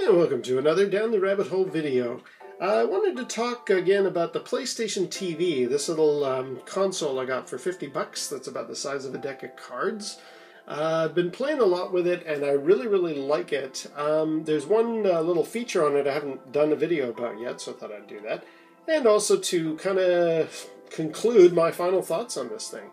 and welcome to another Down the Rabbit Hole video. I wanted to talk again about the PlayStation TV, this little console I got for 50 bucks that's about the size of a deck of cards. I've been playing a lot with it and I really like it. There's one little feature on it I haven't done a video about yet, so I thought I'd do that. And also to kind of conclude my final thoughts on this thing.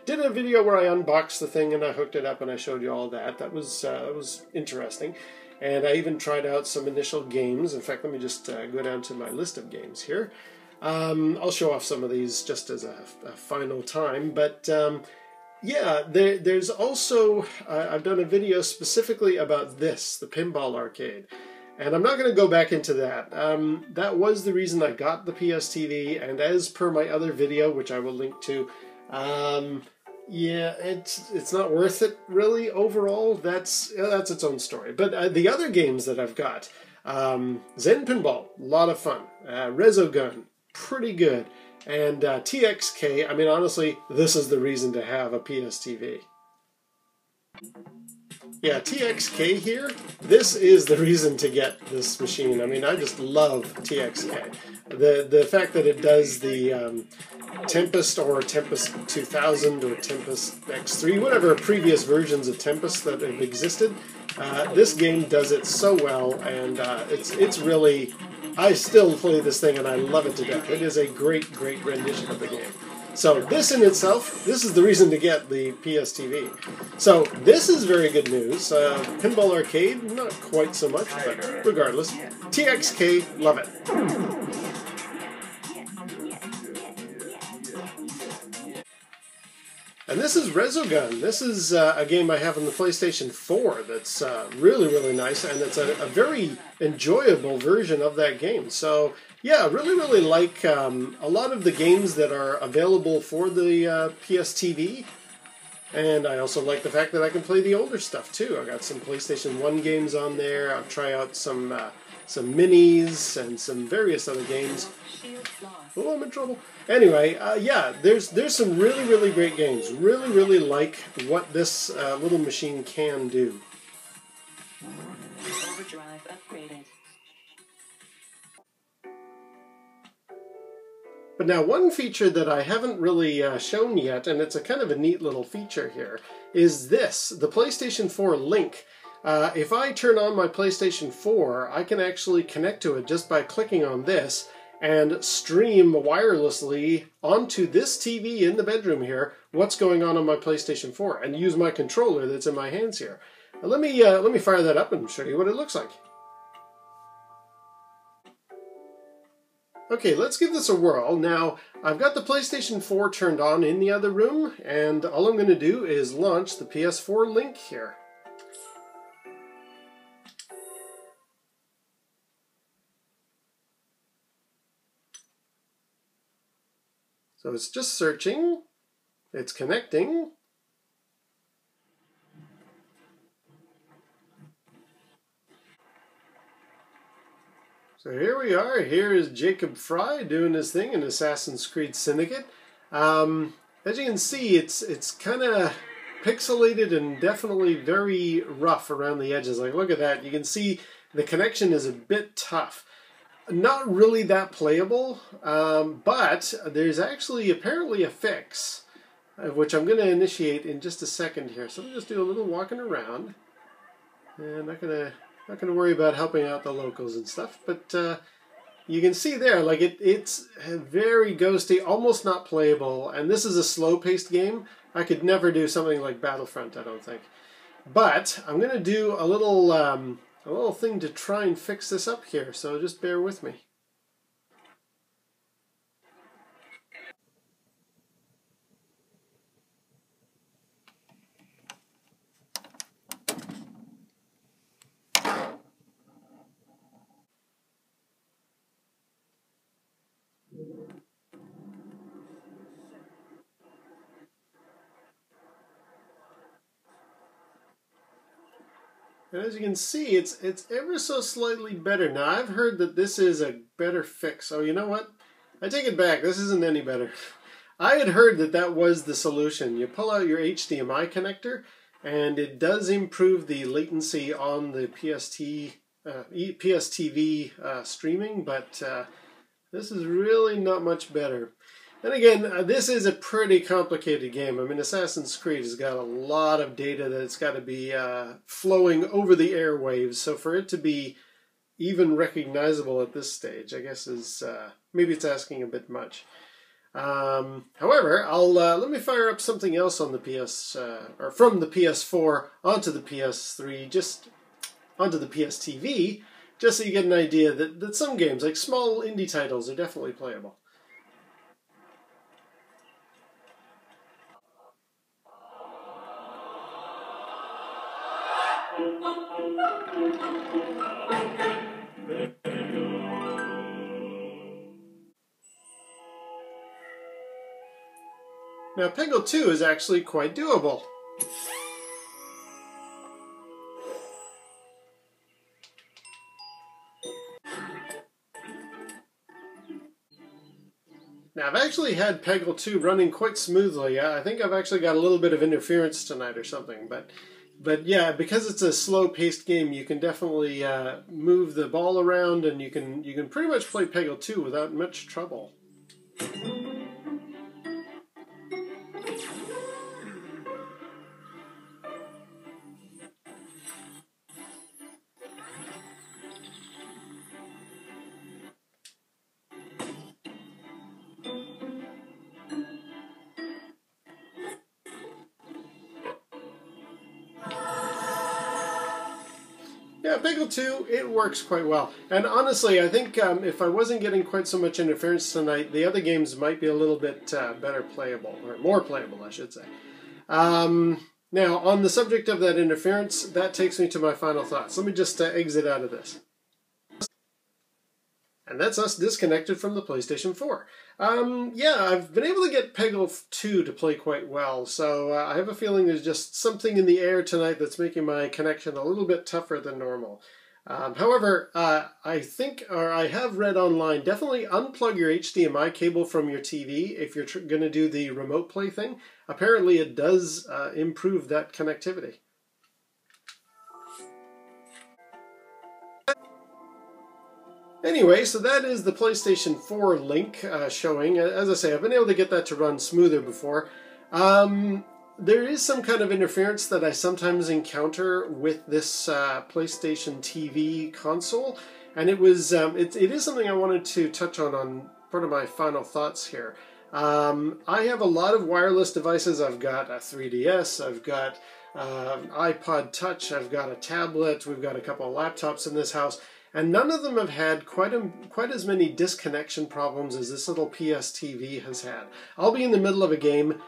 Did a video where I unboxed the thing and I hooked it up and I showed you all that. That was interesting. And I even tried out some initial games. In fact, let me just go down to my list of games here. I'll show off some of these just as a final time. But yeah, there's also, I've done a video specifically about this, the Pinball Arcade. And I'm not going to go back into that. That was the reason I got the PSTV, and as per my other video, which I will link to, yeah, it's not worth it really overall. That's its own story. But the other games that I've got, Zen Pinball, a lot of fun. Resogun, pretty good. And TXK, I mean honestly, this is the reason to have a PSTV. Yeah, TXK here, this is the reason to get this machine. I mean, I just love TXK. The fact that it does the Tempest or Tempest 2000 or Tempest X3, whatever previous versions of Tempest that have existed, this game does it so well, and it's really, I still play this thing and I love it to death. It is a great rendition of the game. So this in itself, this is the reason to get the PSTV. So this is very good news. Pinball Arcade, not quite so much, but regardless. TXK, love it. And this is Resogun. This is a game I have on the PlayStation 4 that's really nice, and it's a very enjoyable version of that game. So yeah, really like a lot of the games that are available for the PSTV. And I also like the fact that I can play the older stuff too. I got some PlayStation 1 games on there. I'll try out some minis and some various other games. Oh, I'm in trouble. Anyway, yeah, there's some really great games. Really like what this little machine can do. Overdrive upgraded. But now one feature that I haven't really shown yet, and it's a kind of a neat little feature here, is this, the PlayStation 4 Link. If I turn on my PlayStation 4, I can actually connect to it just by clicking on this and stream wirelessly onto this TV in the bedroom here what's going on my PlayStation 4 and use my controller that's in my hands here. Now let me fire that up and show you what it looks like. Okay, let's give this a whirl. Now, I've got the PlayStation 4 turned on in the other room, and all I'm going to do is launch the PS4 Link here. So it's just searching, it's connecting. So here we are. Here is Jacob Fry doing his thing in Assassin's Creed Syndicate. As you can see, it's kind of pixelated and definitely very rough around the edges. Like, look at that. You can see the connection is a bit tough. Not really that playable, but there's actually apparently a fix, which I'm going to initiate in just a second here. So I'll just do a little walking around. And I'm not going to worry about helping out the locals and stuff, but you can see there, like it's very ghosty, almost not playable, and this is a slow-paced game. I could never do something like Battlefront, I don't think. But I'm going to do a little thing to try and fix this up here, so just bear with me. And as you can see, it's ever so slightly better. Now, I've heard that this is a better fix. Oh, you know what? I take it back. This isn't any better. I had heard that that was the solution. You pull out your HDMI connector, and it does improve the latency on the PSTV streaming, but this is really not much better. And again, this is a pretty complicated game. I mean, Assassin's Creed has got a lot of data that's got to be flowing over the airwaves, so for it to be even recognizable at this stage, I guess is maybe it's asking a bit much. However, I'll let me fire up something else on the or from the PS4 onto the PS3, just onto the PSTV, just so you get an idea that some games, like small indie titles, are definitely playable. Now, Peggle 2 is actually quite doable. Now, I've actually had Peggle 2 running quite smoothly. I think I've actually got a little bit of interference tonight or something, but yeah, because it's a slow-paced game, you can definitely move the ball around, and you can pretty much play Peggle 2 without much trouble. Yeah, Peggle 2, it works quite well. And honestly, I think if I wasn't getting quite so much interference tonight, the other games might be a little bit better playable, or more playable, I should say. Now, on the subject of that interference, that takes me to my final thoughts. Let me just exit out of this. And that's us disconnected from the PlayStation 4. Yeah, I've been able to get Peggle 2 to play quite well, so I have a feeling there's just something in the air tonight that's making my connection a little bit tougher than normal. However, I have read online, definitely unplug your HDMI cable from your TV if you're going to do the remote play thing. Apparently it does improve that connectivity. Anyway, so that is the PlayStation 4 link showing. As I say, I've been able to get that to run smoother before. There is some kind of interference that I sometimes encounter with this PlayStation TV console, and it is something I wanted to touch on part of my final thoughts here. I have a lot of wireless devices. I've got a 3DS, I've got iPod Touch, I've got a tablet, we've got a couple of laptops in this house. And none of them have had quite as many disconnection problems as this little PSTV has had. I'll be in the middle of a game,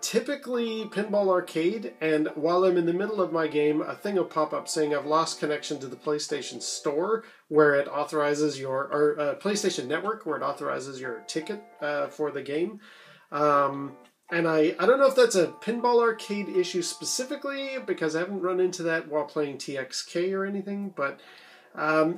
typically Pinball Arcade, and while I'm in the middle of my game, a thing will pop up saying I've lost connection to the PlayStation Store, where it authorizes or PlayStation Network, where it authorizes your ticket for the game. And I don't know if that's a Pinball Arcade issue specifically, because I haven't run into that while playing TXK or anything, but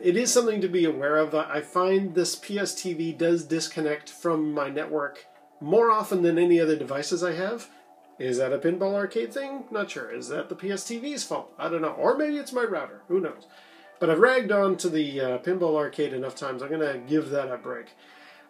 it is something to be aware of. I find this PSTV does disconnect from my network more often than any other devices I have. Is that a Pinball Arcade thing? Not sure. Is that the PSTV's fault? I don't know. Or maybe it's my router. Who knows? But I've ragged on to the Pinball Arcade enough times. I'm going to give that a break.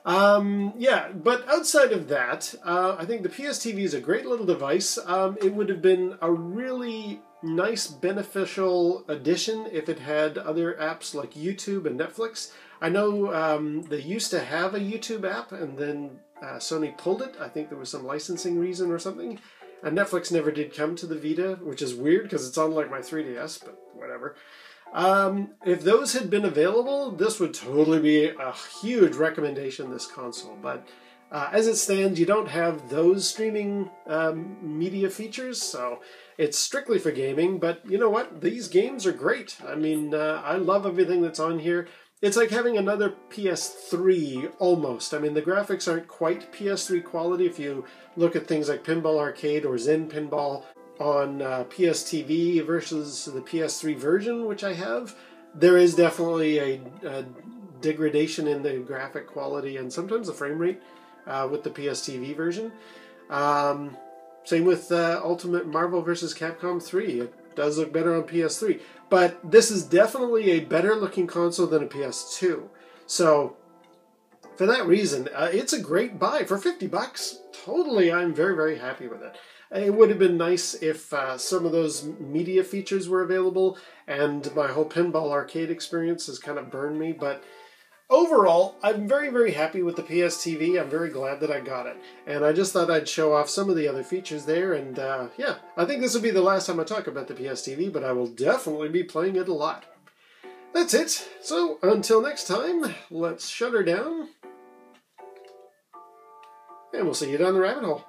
Yeah, but outside of that, I think the PSTV is a great little device. It would have been a really nice, beneficial addition if it had other apps like YouTube and Netflix. I know they used to have a YouTube app, and then Sony pulled it. I think there was some licensing reason or something. And Netflix never did come to the Vita, which is weird because it's on like my 3DS, but whatever. If those had been available, this would totally be a huge recommendation, this console. But as it stands, you don't have those streaming media features, so it's strictly for gaming. But you know what? These games are great. I mean, I love everything that's on here. It's like having another PS3, almost. I mean, the graphics aren't quite PS3 quality if you look at things like Pinball Arcade or Zen Pinball on PSTV versus the PS3 version, which I have. There is definitely a degradation in the graphic quality and sometimes the frame rate with the PSTV version. Same with Ultimate Marvel vs. Capcom 3. It does look better on PS3. But this is definitely a better looking console than a PS2. So, for that reason, it's a great buy. For 50 bucks, totally, I'm very, very happy with it. It would have been nice if some of those media features were available, and my whole Pinball Arcade experience has kind of burned me, but overall, I'm very, very happy with the PSTV. I'm very glad that I got it. And I just thought I'd show off some of the other features there. And yeah, I think this will be the last time I talk about the PSTV, but I will definitely be playing it a lot. That's it. So until next time, let's shut her down. And we'll see you down the rabbit hole.